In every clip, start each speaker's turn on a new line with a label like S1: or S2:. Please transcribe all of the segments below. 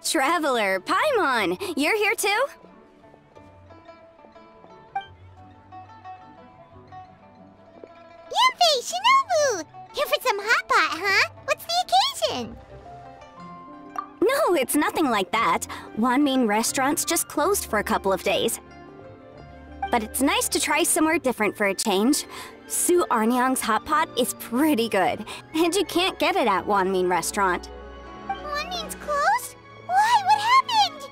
S1: Traveler, Paimon, you're here too?
S2: Yanfei, Shinobu! Here for some hot pot, huh? What's the occasion?
S1: No, it's nothing like that. Wanmin restaurant's just closed for a couple of days. But it's nice to try somewhere different for a change. Su Arnyang's hot pot is pretty good, and you can't get it at Wanmin restaurant.
S2: Wanmin's closed? Why? What happened?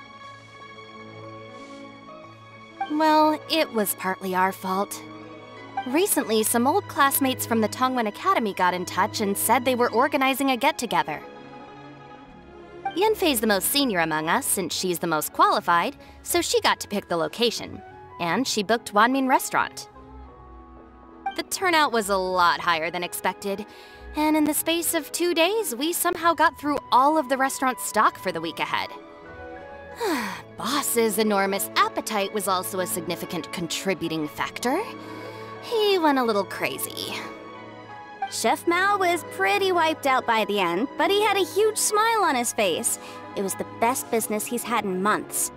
S3: Well, it was partly our fault. Recently, some old classmates from the Tongwen Academy got in touch and said they were organizing a get-together. Yanfei's the most senior among us, since she's the most qualified, so she got to pick the location. And she booked Wanmin Restaurant. The turnout was a lot higher than expected, and in the space of 2 days, we somehow got through all of the restaurant's stock for the week ahead. Boss's enormous appetite was also a significant contributing factor. He went a little crazy.
S1: Chef Mao was pretty wiped out by the end, but he had a huge smile on his face. It was the best business he's had in months.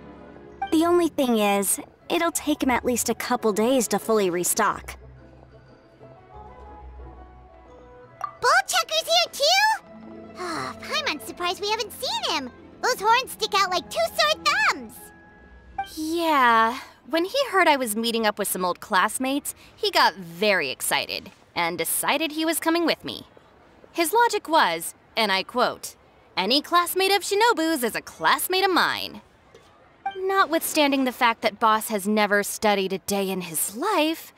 S1: The only thing is, it'll take him at least a couple days to fully restock.
S2: Bullchucker's here too? Paimon's surprised we haven't seen him. Those horns stick out like 2 sore thumbs.
S3: Yeah, when he heard I was meeting up with some old classmates, he got very excited and decided he was coming with me. His logic was, and I quote, "Any classmate of Shinobu's is a classmate of mine." Notwithstanding the fact that Boss has never studied a day in his life,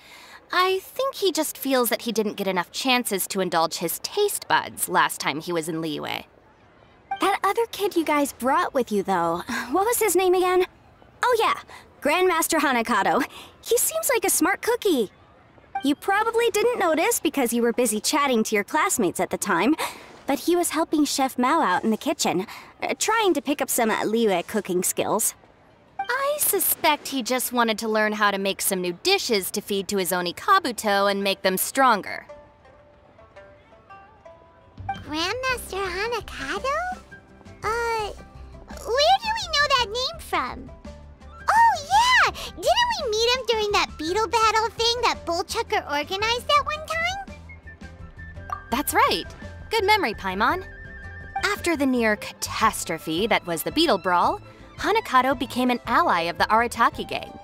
S3: I think he just feels that he didn't get enough chances to indulge his taste buds last time he was in Liyue.
S1: That other kid you guys brought with you, though, what was his name again? Oh yeah, Grandmaster Hanakato. He seems like a smart cookie. You probably didn't notice because you were busy chatting to your classmates at the time, but he was helping Chef Mao out in the kitchen, trying to pick up some Liyue cooking skills.
S3: I suspect he just wanted to learn how to make some new dishes to feed to his Oni Kabuto and make them stronger.
S2: Grandmaster Hanakato? Where do we know that name from? Oh yeah! Didn't we meet him during that Beetle battle thing that Bullchucker organized at one time?
S3: That's right. Good memory, Paimon. After the near catastrophe that was the Beetle Brawl, Hanakato became an ally of the Arataki gang.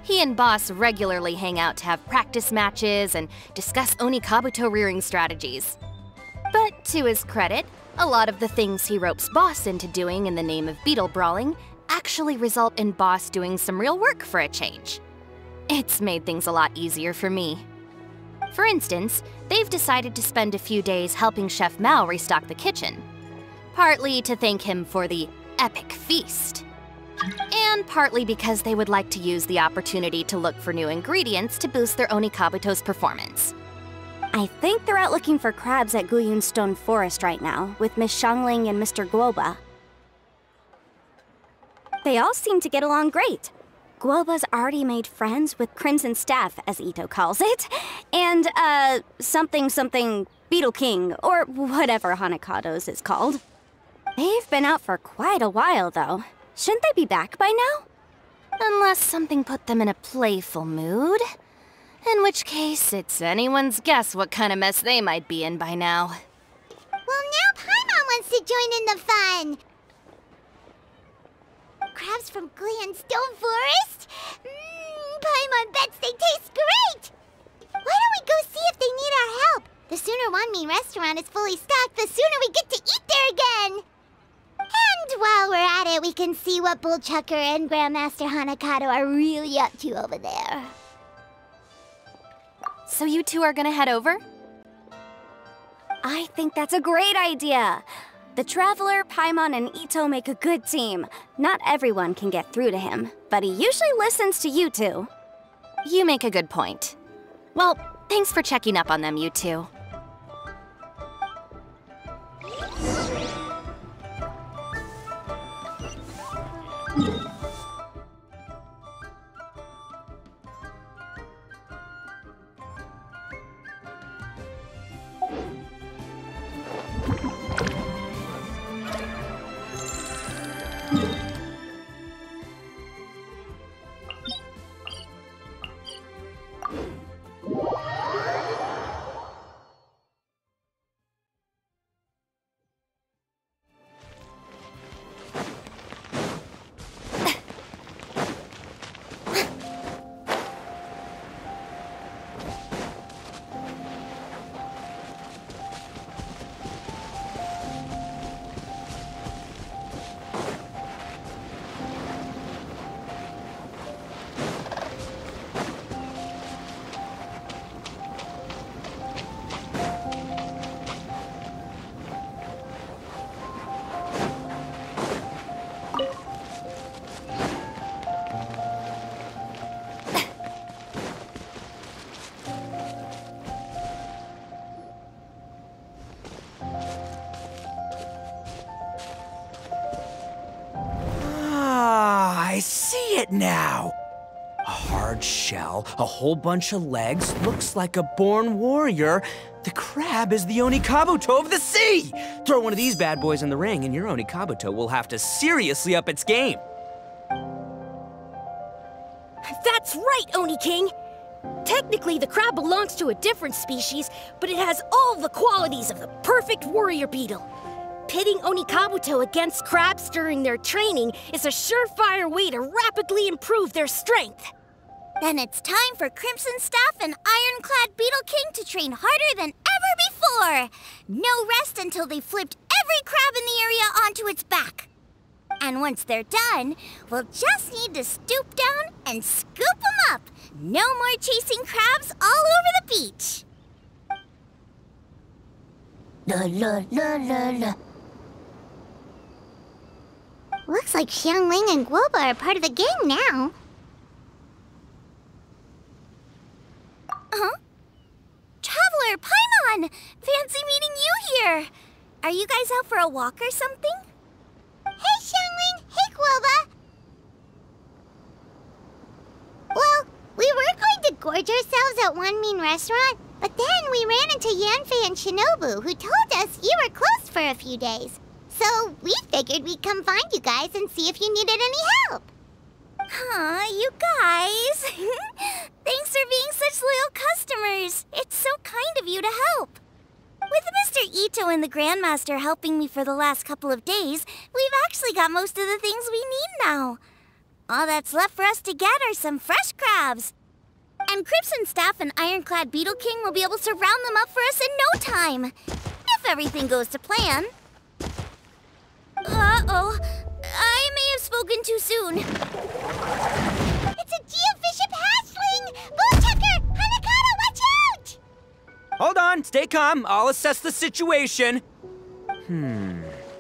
S3: He and Boss regularly hang out to have practice matches and discuss Oni Kabuto rearing strategies. But to his credit, a lot of the things he ropes Boss into doing in the name of Beetle Brawling actually result in Boss doing some real work for a change. It's made things a lot easier for me. For instance, they've decided to spend a few days helping Chef Mao restock the kitchen. Partly to thank him for the epic feast. And partly because they would like to use the opportunity to look for new ingredients to boost their Oni Kabuto's performance.
S1: I think they're out looking for crabs at Guyun Stone Forest right now, with Miss Shangling and Mr. Guoba. They all seem to get along great. Guoba's already made friends with Crimson Staff, as Ito calls it, and, something Beetle King, or whatever Hanakato's is called. They've been out for quite a while, though. Shouldn't they be back by now?
S3: Unless something put them in a playful mood. In which case, it's anyone's guess what kind of mess they might be in by now.
S2: Well, now Paimon wants to join in the fun! Crabs from Guyun Stone Forest? Paimon bets they taste great! Why don't we go see if they need our help? The sooner Wanmin restaurant is fully stocked, the sooner we get to eat there again! And while we're at it, we can see what Bullchucker and Grandmaster Hanakato are really up to over there.
S3: So you two are gonna head over?
S1: I think that's a great idea. The Traveler, Paimon, and Ito make a good team. Not everyone can get through to him, but he usually listens to you two.
S3: You make a good point. Well, thanks for checking up on them, you two.
S4: it now! A hard shell, a whole bunch of legs, looks like a born warrior. The crab is the Onikabuto of the sea! Throw one of these bad boys in the ring and your Onikabuto will have to seriously up its game.
S5: That's right, Oni King! Technically, the crab belongs to a different species, but it has all the qualities of the perfect warrior beetle. Pitting Onikabuto against crabs during their training is a surefire way to rapidly improve their strength.
S2: Then it's time for Crimson Staff and Ironclad Beetle King to train harder than ever before. No rest until they've flipped every crab in the area onto its back. And once they're done, we'll just need to stoop down and scoop them up. No more chasing crabs all over the beach. La la la la la. Looks like Xiangling and Guoba are part of the gang now. Huh? Traveler, Paimon! Fancy meeting you here! Are you guys out for a walk or something? Hey, Xiangling! Hey, Guoba! Well, we were going to gorge ourselves at one mean restaurant, but then we ran into Yanfei and Shinobu, who told us you were closed for a few days. So we figured we'd come find you guys and see if you needed any help. Aw, you guys. Thanks for being such loyal customers. It's so kind of you to help. With Mr. Ito and the Grandmaster helping me for the last couple of days, we've actually got most of the things we need now. All that's left for us to get are some fresh crabs. And Crimson Staff and Ironclad Beetle King will be able to round them up for us in no time. If everything goes to plan. Uh-oh. I may have spoken too soon. It's a Geobishop hatchling! Bullchucker! Hanakata, watch out!
S4: Hold on, stay calm. I'll assess the situation.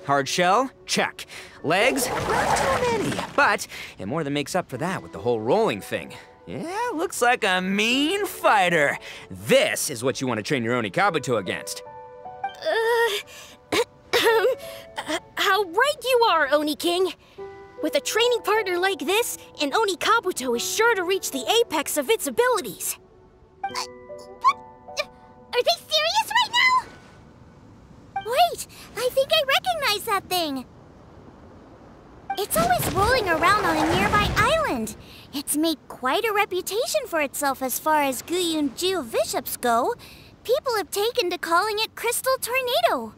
S4: Hard shell? Check. Legs? Not too many, but it more than makes up for that with the whole rolling thing. Yeah, looks like a mean fighter. This is what you want to train your Onikabuto against.
S5: How right you are, Oni King! With a training partner like this, an Onikabuto is sure to reach the apex of its abilities.
S2: What? Are they serious right now? Wait, I think I recognize that thing. It's always rolling around on a nearby island. It's made quite a reputation for itself as far as Guyun Geobishops go. People have taken to calling it Crystal Tornado.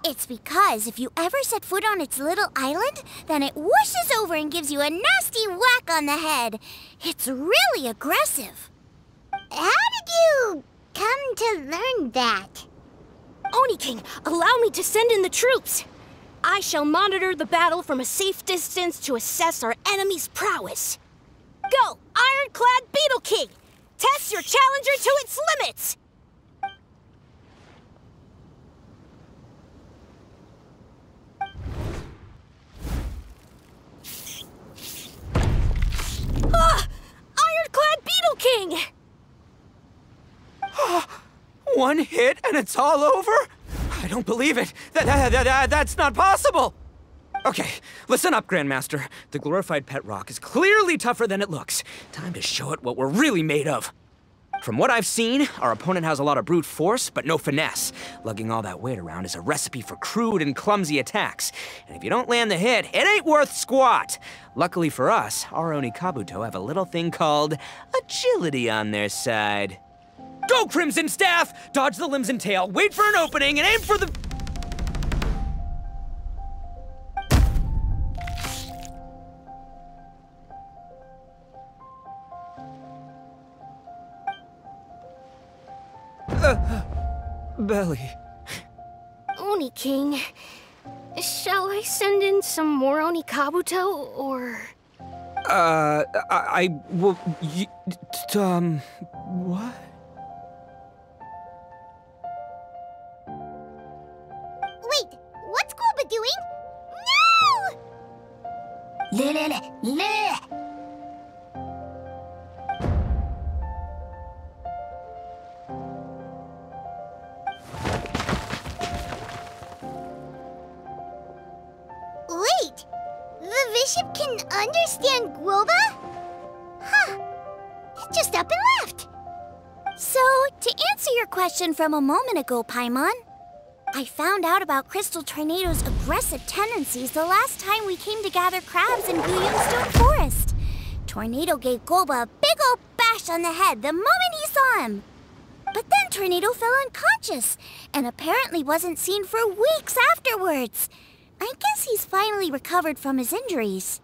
S2: It's because if you ever set foot on its little island, then it whooshes over and gives you a nasty whack on the head. It's really aggressive. How did you come to learn that?
S5: Oni King, allow me to send in the troops. I shall monitor the battle from a safe distance to assess our enemy's prowess. Go, Ironclad Beetle King! Test your challenger to its limits! Ah! Ironclad Beetle King!
S4: One hit and it's all over? I don't believe it. That's not possible. Okay, listen up, Grandmaster. The glorified pet rock is clearly tougher than it looks. Time to show it what we're really made of. From what I've seen, our opponent has a lot of brute force, but no finesse. Lugging all that weight around is a recipe for crude and clumsy attacks. And if you don't land the hit, it ain't worth squat. Luckily for us, our Onikabuto have a little thing called agility on their side. Go, Crimson Staff! Dodge the limbs and tail, wait for an opening, and aim for the... belly.
S5: Oni King, shall I send in some more Onikabuto, or...?
S4: What?
S2: Wait, what's Guoba doing? No! Wait, Bishop can understand Guoba? Huh. He just up and left.
S1: So, to answer your question from a moment ago, Paimon, I found out about Crystal Tornado's aggressive tendencies the last time we came to gather crabs in Guyungstone Forest. Tornado gave Guoba a big old bash on the head the moment he saw him. But then Tornado fell unconscious and apparently wasn't seen for weeks afterwards. I guess he's finally recovered from his injuries.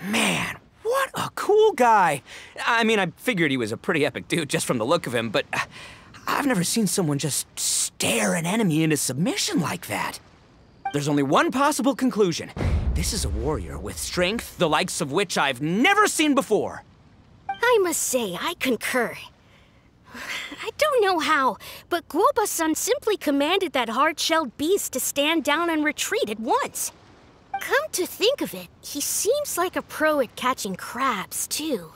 S4: Man, what a cool guy. I mean, I figured he was a pretty epic dude just from the look of him, but I've never seen someone just stare an enemy into submission like that. There's only one possible conclusion. This is a warrior with strength, the likes of which I've never seen before.
S5: I must say, I concur. I don't know how, but Guoba-san simply commanded that hard-shelled beast to stand down and retreat at once. Come to think of it, he seems like a pro at catching crabs, too.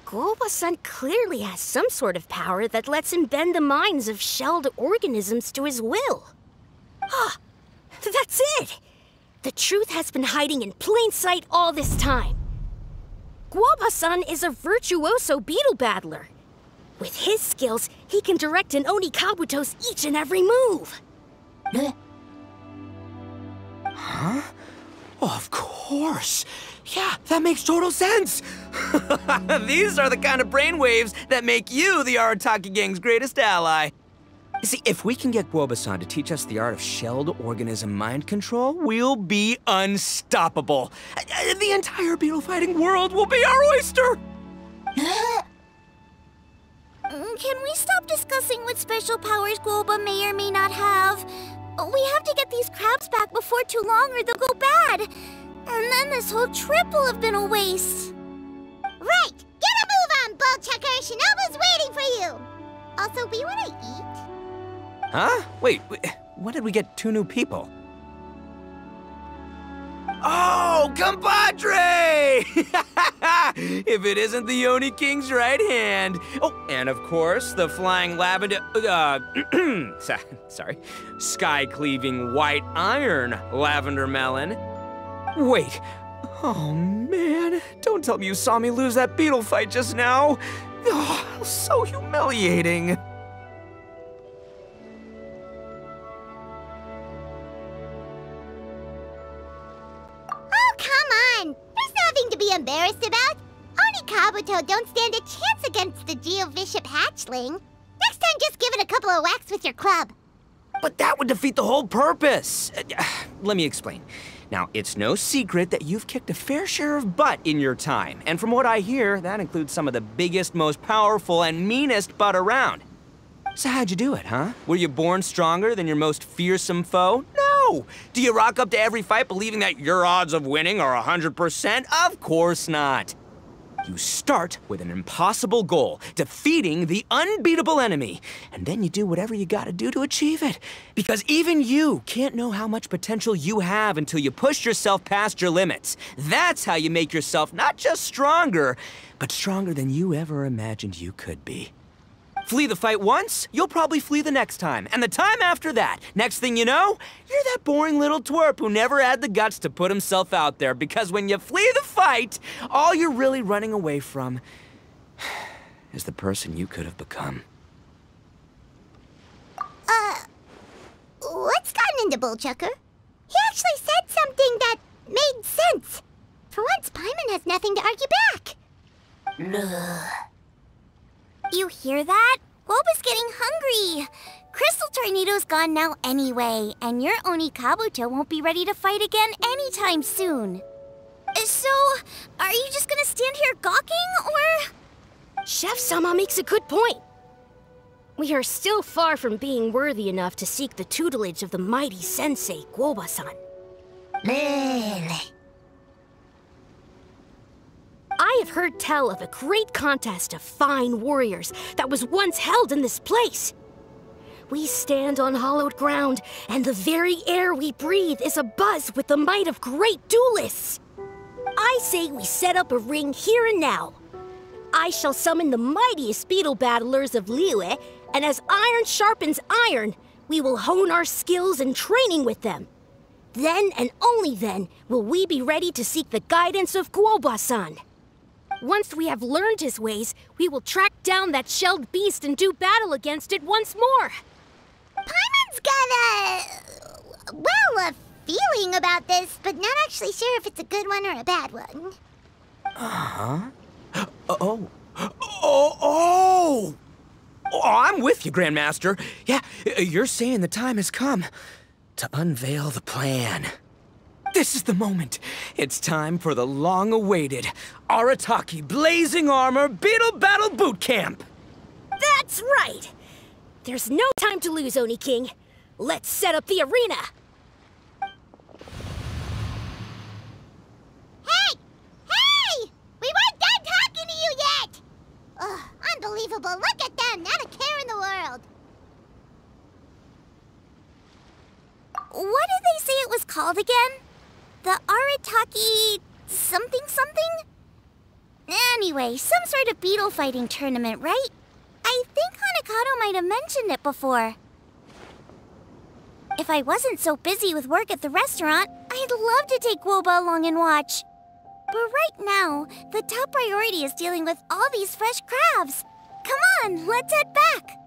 S5: Guoba-san clearly has some sort of power that lets him bend the minds of shelled organisms to his will. Ah, that's it! The truth has been hiding in plain sight all this time. Guoba-san is a virtuoso beetle battler. With his skills, he can direct an Oni Kabuto's each and every move.
S4: Huh? Oh, of course. Yeah, that makes total sense. These are the kind of brainwaves that make you the Arataki gang's greatest ally. You see, if we can get Guoba-san to teach us the art of shelled organism mind control, we'll be unstoppable. The entire beetle fighting world will be our oyster.
S1: Can we stop discussing what special powers Guoba may or may not have? We have to get these crabs back before too long or they'll go bad. And then this whole trip will have been a waste.
S2: Right! Get a move on, Bullchucker! Shinobu's waiting for you! Also, we want to eat?
S4: Huh? Wait, when did we get 2 new people? Oh, compadre! If it isn't the Oni King's right hand. Oh, and of course, the flying lavender, sorry, sky-cleaving white iron lavender melon. Wait, oh man, don't tell me you saw me lose that beetle fight just now. Oh, so humiliating.
S2: Nothing to be embarrassed about. Oni Kabuto don't stand a chance against the Geo-Bishop hatchling. Next time, just give it a couple of whacks with your club.
S4: But that would defeat the whole purpose. Let me explain. Now, it's no secret that you've kicked a fair share of butt in your time. And from what I hear, that includes some of the biggest, most powerful, and meanest butt around. So how'd you do it, huh? Were you born stronger than your most fearsome foe? No! Do you rock up to every fight believing that your odds of winning are 100%? Of course not. You start with an impossible goal, defeating the unbeatable enemy. And then you do whatever you gotta do to achieve it. Because even you can't know how much potential you have until you push yourself past your limits. That's how you make yourself not just stronger, but stronger than you ever imagined you could be. Flee the fight once, you'll probably flee the next time, and the time after that. Next thing you know, you're that boring little twerp who never had the guts to put himself out there, because when you flee the fight, all you're really running away from is the person you could have become.
S2: What's gotten into Bullchucker? He actually said something that made sense. For once, Paimon has nothing to argue back.
S1: You hear that? Guoba's getting hungry. Crystal Tornado's gone now anyway, and your Oni Kabuto won't be ready to fight again anytime soon. So, are you just gonna stand here gawking, or...?
S5: Chef-sama makes a good point. We are still far from being worthy enough to seek the tutelage of the mighty sensei, Guoba-san. I have heard tell of a great contest of fine warriors that was once held in this place. We stand on hallowed ground, and the very air we breathe is abuzz with the might of great duelists. I say we set up a ring here and now. I shall summon the mightiest beetle battlers of Liyue, and as iron sharpens iron, we will hone our skills and training with them. Then and only then will we be ready to seek the guidance of Guoba-san. Once we have learned his ways, we will track down that shelled beast and do battle against it once more.
S2: Paimon's got a feeling about this, but not actually sure if it's a good one or a bad one.
S4: Oh, I'm with you, Grandmaster. Yeah, you're saying the time has come to unveil the plan. This is the moment. It's time for the long-awaited Arataki Blazing Armor Beetle Battle Boot Camp.
S5: That's right! There's no time to lose, Oni King. Let's set up the arena!
S2: Hey! We weren't done talking to you yet! Ugh, unbelievable. Look at them. Not a care in the world.
S1: What did they say it was called again? The Arataki something? Anyway, some sort of beetle fighting tournament, right? I think Hanakato might have mentioned it before. If I wasn't so busy with work at the restaurant, I'd love to take Guoba along and watch. But right now, the top priority is dealing with all these fresh crabs. Come on, let's head back.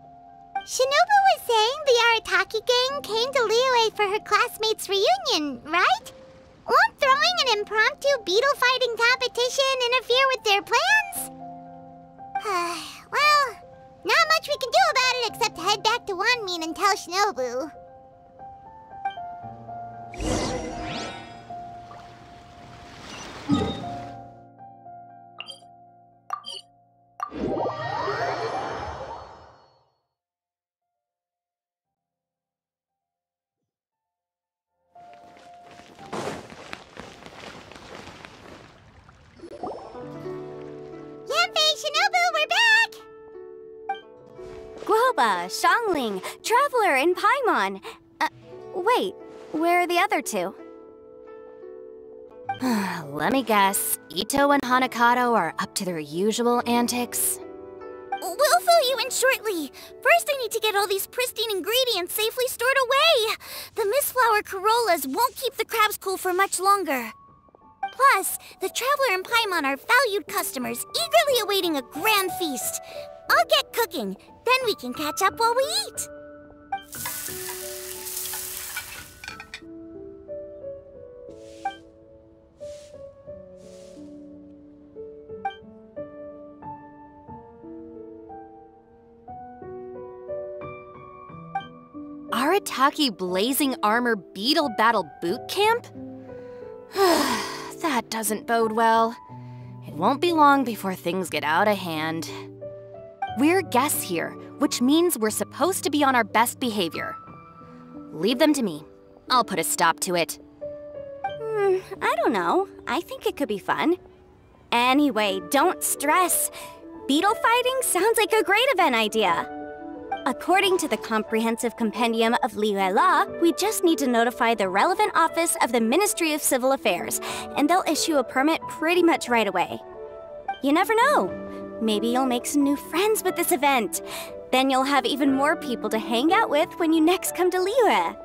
S2: Shinobu was saying the Arataki gang came to Liyue for her classmates' reunion, right? Won't throwing an impromptu beetle fighting competition interfere with their plans? Well, not much we can do about it except head back to Wanmin and tell Shinobu. Shinobu, we're back!
S1: Guoba, Xiangling, Traveler, and Paimon. Wait, where are the other two?
S3: Let me guess. Ito and Hanakato are up to their usual antics?
S1: We'll fill you in shortly. First, I need to get all these pristine ingredients safely stored away. The mistflower corollas won't keep the crabs cool for much longer. Plus, the Traveler and Paimon are valued customers, eagerly awaiting a grand feast. I'll get cooking, then we can catch up while we eat.
S3: Arataki Blazing Armor Beetle Battle Boot Camp? That doesn't bode well. It won't be long before things get out of hand. We're guests here, which means we're supposed to be on our best behavior. Leave them to me. I'll put a stop to it.
S1: I don't know. I think it could be fun. Anyway, don't stress. Beetle fighting sounds like a great event idea. According to the Comprehensive Compendium of Liyue Law, we just need to notify the relevant office of the Ministry of Civil Affairs, and they'll issue a permit pretty much right away. You never know. Maybe you'll make some new friends with this event. Then you'll have even more people to hang out with when you next come to Liyue.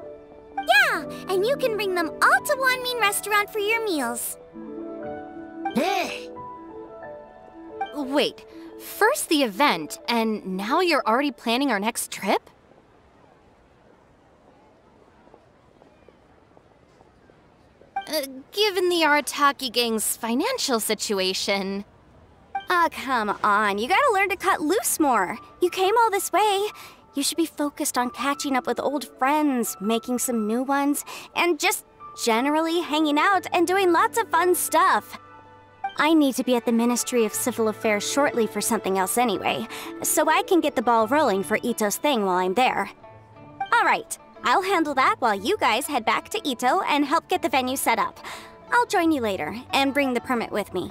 S1: Yeah, and you can bring them all to Wanmin Restaurant for your meals.
S3: Wait, first the event, and now you're already planning our next trip? Given the Arataki gang's financial situation...
S1: Come on. You gotta learn to cut loose more. You came all this way. You should be focused on catching up with old friends, making some new ones, and just generally hanging out and doing lots of fun stuff. I need to be at the Ministry of Civil Affairs shortly for something else anyway, so I can get the ball rolling for Ito's thing while I'm there. All right, I'll handle that while you guys head back to Ito and help get the venue set up. I'll join you later and bring the permit with me.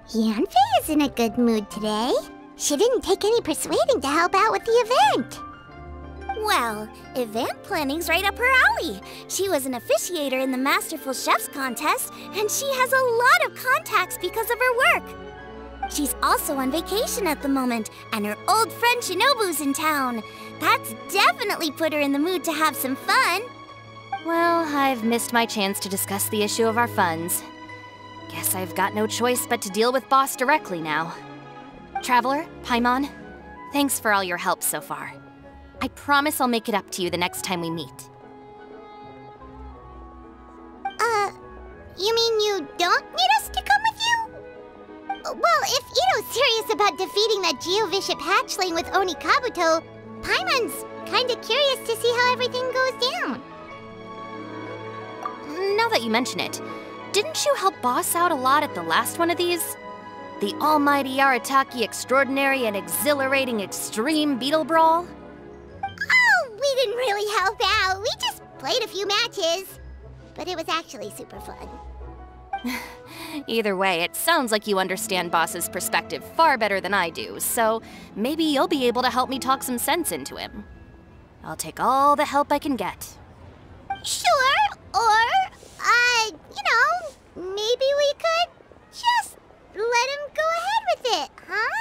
S2: Yanfei is in a good mood today. She didn't take any persuading to help out with the event.
S1: Well, event planning's right up her alley. She was an officiator in the Masterful Chefs contest, and she has a lot of contacts because of her work. She's also on vacation at the moment, and her old friend Shinobu's in town.
S2: That's definitely put her in the mood to have some fun.
S3: Well, I've missed my chance to discuss the issue of our funds. Guess I've got no choice but to deal with Boss directly now. Traveler, Paimon, thanks for all your help so far. I promise I'll make it up to you the next time we meet.
S2: You mean you don't need us to come with you? Well, if Ito's serious about defeating that Geovishap hatchling with Oni Kabuto, Paimon's kinda curious to see how everything goes down.
S3: Now that you mention it, didn't you help Boss out a lot at the last one of these? The almighty Arataki extraordinary and exhilarating extreme Beetle Brawl?
S2: Oh, we didn't really help out. We just played a few matches. But it was actually super fun.
S3: Either way, it sounds like you understand Boss's perspective far better than I do, so maybe you'll be able to help me talk some sense into him. I'll take all the help I can get.
S2: Sure, or, maybe we could just let him go ahead with it, huh?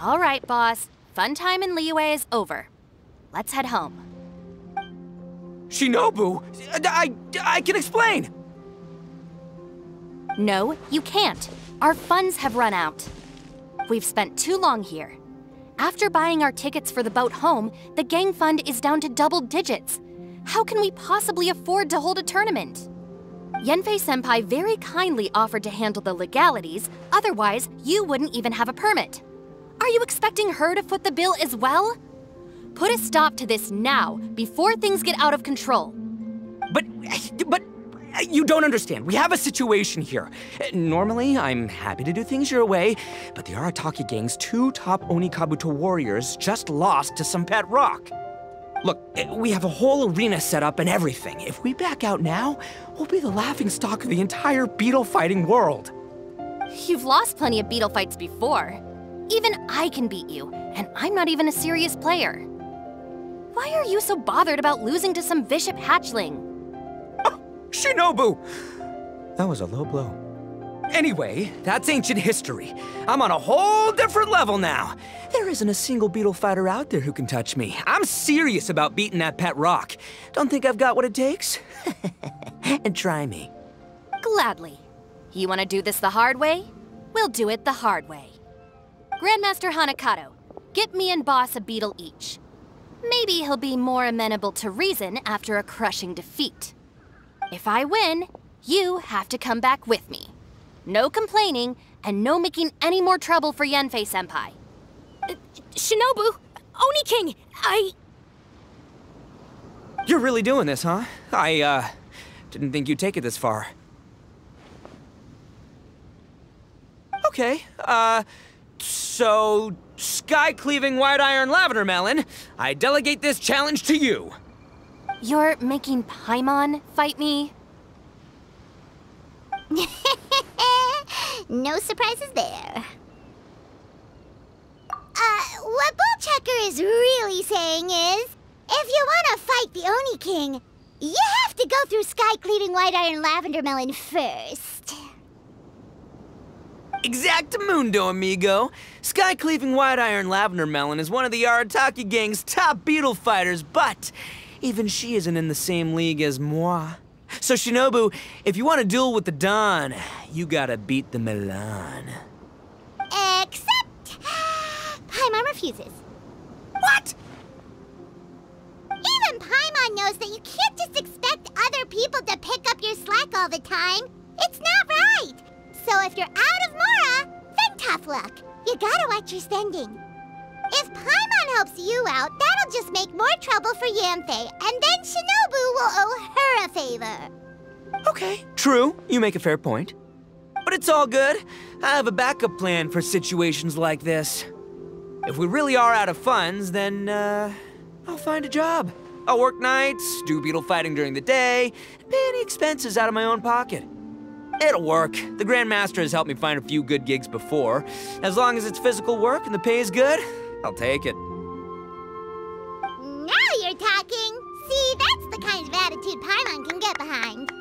S3: All right, Boss. Fun time in Liyue is over. Let's head home.
S4: Shinobu, I can explain.
S3: No, you can't. Our funds have run out. We've spent too long here. After buying our tickets for the boat home, the gang fund is down to double digits. How can we possibly afford to hold a tournament? Yenfei-senpai very kindly offered to handle the legalities, otherwise you wouldn't even have a permit. Are you expecting her to foot the bill as well? Put a stop to this now, before things get out of control.
S4: But you don't understand. We have a situation here. Normally, I'm happy to do things your way, but the Arataki gang's 2 top Oni Kabuto warriors just lost to some pet rock. Look, we have a whole arena set up and everything. If we back out now, we'll be the laughingstock of the entire beetle fighting world.
S3: You've lost plenty of beetle fights before. Even I can beat you, and I'm not even a serious player. Why are you so bothered about losing to some Vishap hatchling?
S4: Oh, Shinobu! That was a low blow. Anyway, that's ancient history. I'm on a whole different level now. There isn't a single beetle fighter out there who can touch me. I'm serious about beating that pet rock. Don't think I've got what it takes? And try me.
S3: Gladly. You want to do this the hard way? We'll do it the hard way. Grandmaster Hanakato, get me and Boss a beetle each. Maybe he'll be more amenable to reason after a crushing defeat. If I win, you have to come back with me. No complaining, and no making any more trouble for Yenfei-senpai.
S5: Shinobu! Oni King!
S4: You're really doing this, huh? I didn't think you'd take it this far. Okay, so, sky-cleaving white iron lavender melon, I delegate this challenge to you.
S3: You're making Paimon fight me?
S2: No surprises there. What Bullchecker is really saying is, if you want to fight the Oni King, you have to go through sky-cleaving white iron lavender melon first.
S4: Exactamundo, amigo. Sky-cleaving white iron lavender melon is one of the Arataki gang's top beetle fighters, but even she isn't in the same league as moi. So Shinobu, if you want to duel with the Don, you gotta beat the Milan.
S2: Except... Paimon refuses.
S4: What?
S2: Even Paimon knows that you can't just expect other people to pick up your slack all the time. It's not right. So if you're out of Mora, then tough luck. You gotta watch your spending. If Paimon helps you out, that'll just make more trouble for Yanfei, and then Shinobu will owe her a favor.
S4: Okay, true. You make a fair point. But it's all good. I have a backup plan for situations like this. If we really are out of funds, then, I'll find a job. I'll work nights, do beetle fighting during the day, and pay any expenses out of my own pocket. It'll work. The Grandmaster has helped me find a few good gigs before. As long as it's physical work and the pay is good, I'll take it.
S2: Now you're talking. See, that's the kind of attitude Paimon can get behind.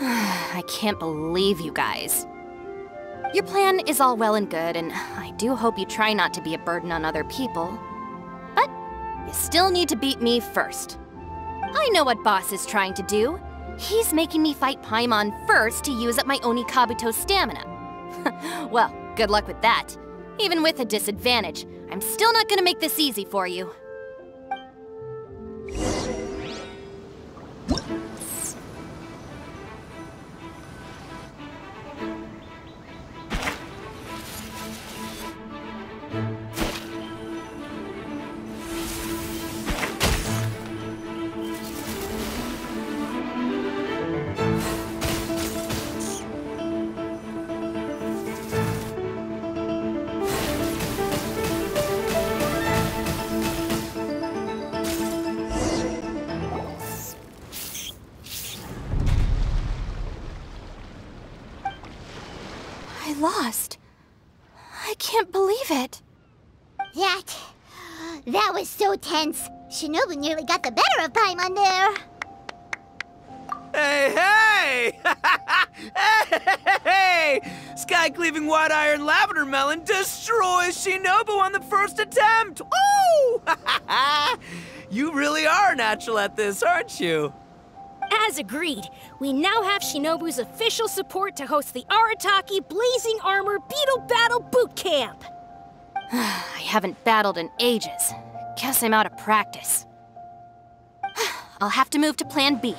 S3: I can't believe you guys. Your plan is all well and good, and I do hope you try not to be a burden on other people. But you still need to beat me first. I know what Boss is trying to do. He's making me fight Paimon first to use up my Oni Kabuto stamina. Well, good luck with that. Even with a disadvantage, I'm still not gonna make this easy for you. I lost. I can't believe it.
S2: That was so tense. Shinobu nearly got the better of Paimon there.
S4: Hey! Hey! Sky-cleaving white iron lavender melon destroys Shinobu on the first attempt! Ooh! You really are natural at this, aren't you?
S5: As agreed, we now have Shinobu's official support to host the Arataki Blazing Armor Beetle Battle Boot Camp.
S3: I haven't battled in ages. Guess I'm out of practice. I'll have to move to Plan B.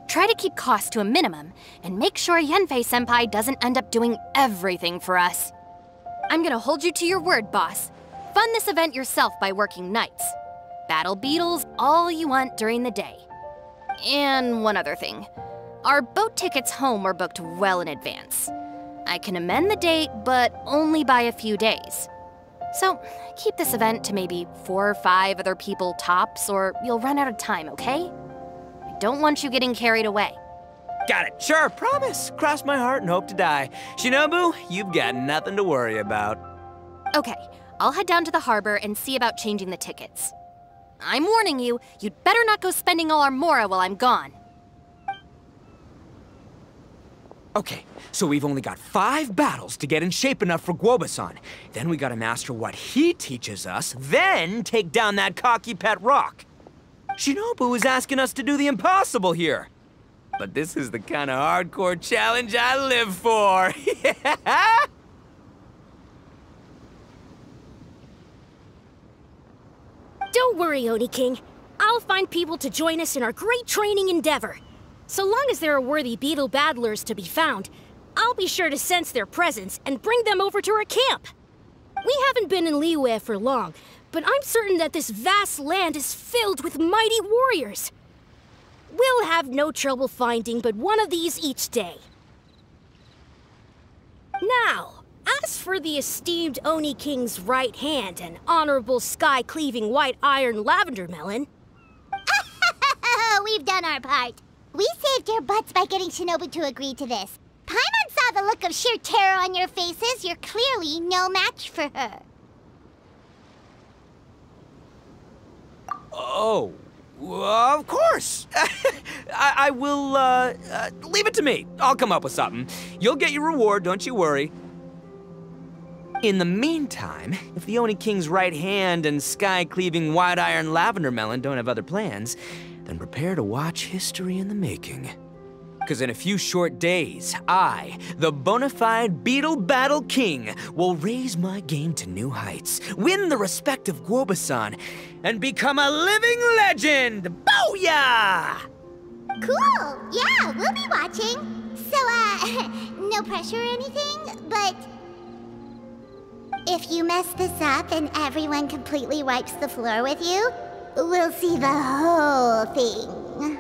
S3: Try to keep costs to a minimum, and make sure Yanfei-senpai doesn't end up doing everything for us. I'm gonna hold you to your word, boss. Fund this event yourself by working nights. Battle beetles all you want during the day. And one other thing. Our boat tickets home were booked well in advance. I can amend the date, but only by a few days. So, keep this event to maybe 4 or 5 other people tops, or you'll run out of time, okay? I don't want you getting carried away.
S4: Got it. Sure, promise. Cross my heart and hope to die. Shinobu, you've got nothing to worry about.
S3: Okay, I'll head down to the harbor and see about changing the tickets. I'm warning you, you'd better not go spending all our mora while I'm gone.
S4: Okay, so we've only got 5 battles to get in shape enough for Guoba-san. Then we gotta master what he teaches us, then take down that cocky pet rock. Shinobu is asking us to do the impossible here. But this is the kind of hardcore challenge I live for. Yeah!
S5: Don't worry, Oni King. I'll find people to join us in our great training endeavor. So long as there are worthy beetle battlers to be found, I'll be sure to sense their presence and bring them over to our camp. We haven't been in Liyue for long, but I'm certain that this vast land is filled with mighty warriors. We'll have no trouble finding but one of these each day. Now, as for the esteemed Oni King's right hand and honorable sky-cleaving white iron lavender melon...
S2: We've done our part. We saved your butts by getting Shinobu to agree to this. Paimon saw the look of sheer terror on your faces. You're clearly no match for her.
S4: Oh, of course. I will, leave it to me. I'll come up with something. You'll get your reward, don't you worry. In the meantime, if the Oni King's right hand and sky-cleaving white iron lavender melon don't have other plans, then prepare to watch history in the making. Because in a few short days, I, the bona fide Beetle Battle King, will raise my game to new heights, win the respect of Guoba-san, and become a living legend! Booyah!
S2: Cool! Yeah, we'll be watching. So, no pressure or anything, but... if you mess this up and everyone completely wipes the floor with you, we'll see the whole thing.